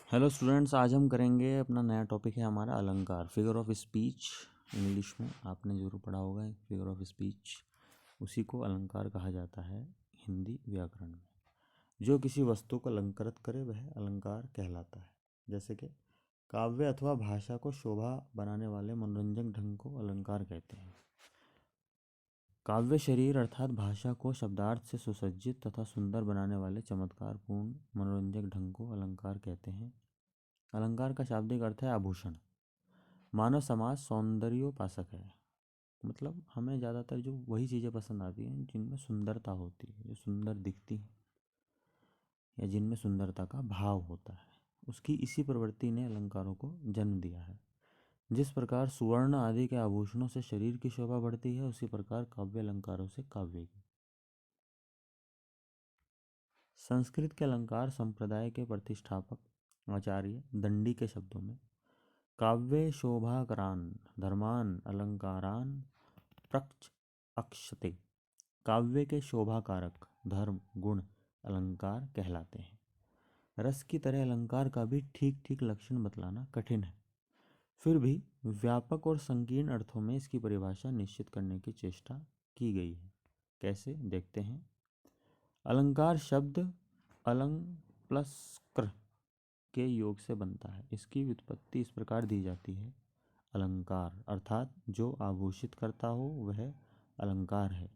Hello students, आज हम करेंगे अपना नया टॉपिक है हमारा अलंकार, फिगर ऑफ स्पीच। इंग्लिश में आपने जरूर पढ़ा होगा फिगर ऑफ स्पीच, उसी को अलंकार कहा जाता है हिंदी व्याकरण में। जो किसी वस्तु को अलंकृत करे वह अलंकार कहलाता है। जैसे कि काव्य अथवा भाषा को शोभा बनाने वाले मनोरंजक ढंग को अलंकार कहते हैं। काव्य शरीर अर्थात भाषा को शब्दार्थ से सुसज्जित तथा सुंदर बनाने वाले चमत्कारपूर्ण मनोरंजक ढंग को अलंकार कहते हैं। अलंकार का शाब्दिक अर्थ है आभूषण। मानव समाज सौंदर्योपासक है, मतलब हमें ज़्यादातर जो वही चीज़ें पसंद आती हैं जिनमें सुंदरता होती है, जो सुंदर दिखती हैं या जिनमें सुंदरता का भाव होता है। उसकी इसी प्रवृत्ति ने अलंकारों को जन्म दिया है। जिस प्रकार सुवर्ण आदि के आभूषणों से शरीर की शोभा बढ़ती है, उसी प्रकार काव्य अलंकारों से काव्य की। संस्कृत के अलंकार संप्रदाय के प्रतिष्ठापक आचार्य दंडी के शब्दों में काव्ये शोभाकरान धर्मान अलंकारान प्रक्ष अक्षते, काव्य के शोभाकारक धर्म गुण अलंकार कहलाते हैं। रस की तरह अलंकार का भी ठीक ठीक लक्षण बतलाना कठिन है, फिर भी व्यापक और संकीर्ण अर्थों में इसकी परिभाषा निश्चित करने की चेष्टा की गई है। कैसे, देखते हैं। अलंकार शब्द अलंग प्लस क्र के योग से बनता है। इसकी व्युत्पत्ति इस प्रकार दी जाती है। अलंकार अर्थात जो आभूषित करता हो वह अलंकार है।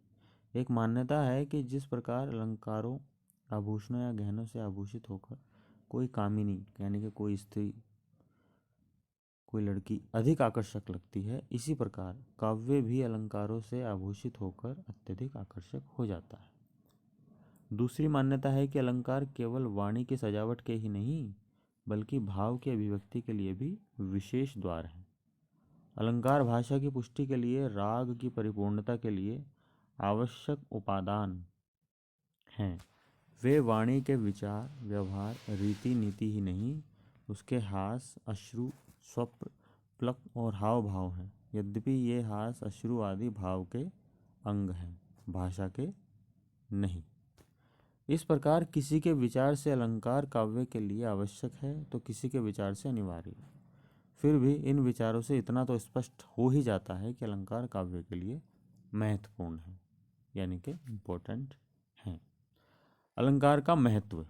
एक मान्यता है कि जिस प्रकार अलंकारों आभूषणों या गहनों से आभूषित होकर कोई कामिनी यानी कि कोई स्त्री, कोई लड़की अधिक आकर्षक लगती है, इसी प्रकार काव्य भी अलंकारों से आभूषित होकर अत्यधिक आकर्षक हो जाता है। दूसरी मान्यता है कि अलंकार केवल वाणी की सजावट के ही नहीं बल्कि भाव की अभिव्यक्ति के लिए भी विशेष द्वार है। अलंकार भाषा की पुष्टि के लिए, राग की परिपूर्णता के लिए आवश्यक उपादान हैं। वे वाणी के विचार, व्यवहार, रीति नीति ही नहीं, उसके हास, अश्रु, स्वप्न, प्लक और हाव भाव हैं। यद्यपि ये हास, अश्रु आदि भाव के अंग हैं, भाषा के नहीं। इस प्रकार किसी के विचार से अलंकार काव्य के लिए आवश्यक है तो किसी के विचार से अनिवार्य है। फिर भी इन विचारों से इतना तो स्पष्ट हो ही जाता है कि अलंकार काव्य के लिए महत्वपूर्ण है, यानी कि इम्पोर्टेंट है। अलंकार का महत्व।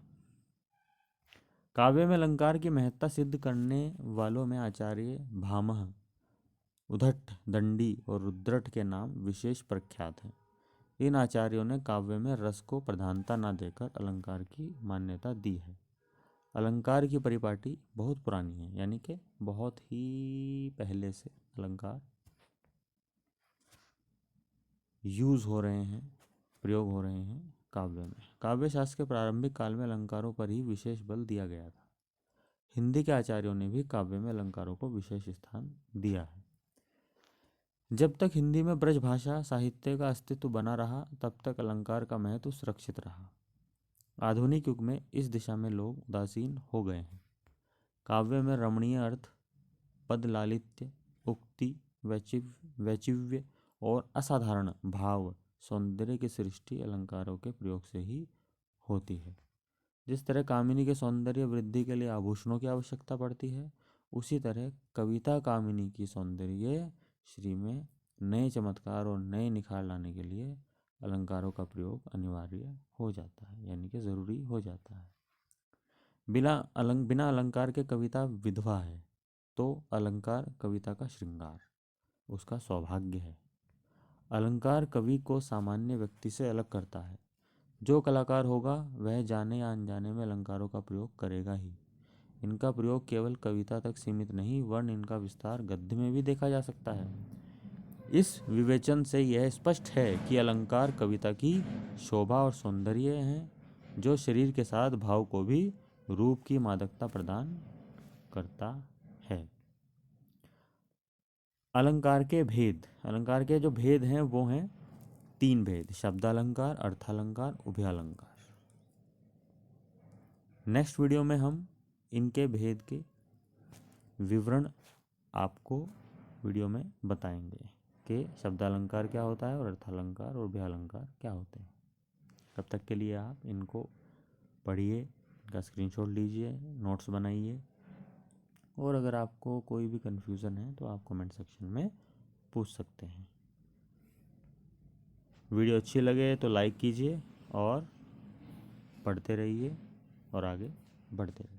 काव्य में अलंकार की महत्ता सिद्ध करने वालों में आचार्य भामह, उद्धट, दंडी और रुद्रट के नाम विशेष प्रख्यात हैं। इन आचार्यों ने काव्य में रस को प्रधानता न देकर अलंकार की मान्यता दी है। अलंकार की परिपाटी बहुत पुरानी है, यानी कि बहुत ही पहले से अलंकार यूज हो रहे हैं, प्रयोग हो रहे हैं काव्य में। काव्य शास्त्र के प्रारंभिक काल में अलंकारों पर ही विशेष बल दिया गया था। हिंदी के आचार्यों ने भी काव्य में अलंकारों को विशेष स्थान दिया है। जब तक हिंदी में ब्रज भाषा साहित्य का अस्तित्व बना रहा, तब तक अलंकार का महत्व सुरक्षित रहा। आधुनिक युग में इस दिशा में लोग उदासीन हो गए हैं। काव्य में रमणीय अर्थ, पद लालित्य, उक्ति, वैचिव्य और असाधारण भाव, सौंदर्य की सृष्टि अलंकारों के प्रयोग से ही होती है। जिस तरह कामिनी के सौंदर्य वृद्धि के लिए आभूषणों की आवश्यकता पड़ती है, उसी तरह कविता कामिनी की सौंदर्य श्री में नए चमत्कार और नए निखार लाने के लिए अलंकारों का प्रयोग अनिवार्य हो जाता है, यानी कि ज़रूरी हो जाता है। बिना अलंकार के कविता विधवा है, तो अलंकार कविता का श्रृंगार, उसका सौभाग्य है। अलंकार कवि को सामान्य व्यक्ति से अलग करता है। जो कलाकार होगा वह जाने या अनजाने में अलंकारों का प्रयोग करेगा ही। इनका प्रयोग केवल कविता तक सीमित नहीं, वरन इनका विस्तार गद्य में भी देखा जा सकता है। इस विवेचन से यह स्पष्ट है कि अलंकार कविता की शोभा और सौंदर्य हैं, जो शरीर के साथ भाव को भी रूप की मादकता प्रदान करता है। अलंकार के भेद। अलंकार के जो भेद हैं वो हैं 3 भेद: शब्दालंकार, अर्थालंकार, उभयालंकार। नेक्स्ट वीडियो में हम इनके भेद के विवरण आपको वीडियो में बताएंगे कि शब्दालंकार क्या होता है और अर्थालंकार और उभयालंकार क्या होते हैं। तब तक के लिए आप इनको पढ़िए, इनका स्क्रीनशॉट लीजिए, नोट्स बनाइए और अगर आपको कोई भी कन्फ्यूज़न है तो आप कमेंट सेक्शन में पूछ सकते हैं। वीडियो अच्छी लगे तो लाइक कीजिए और पढ़ते रहिए और आगे बढ़ते रहिए।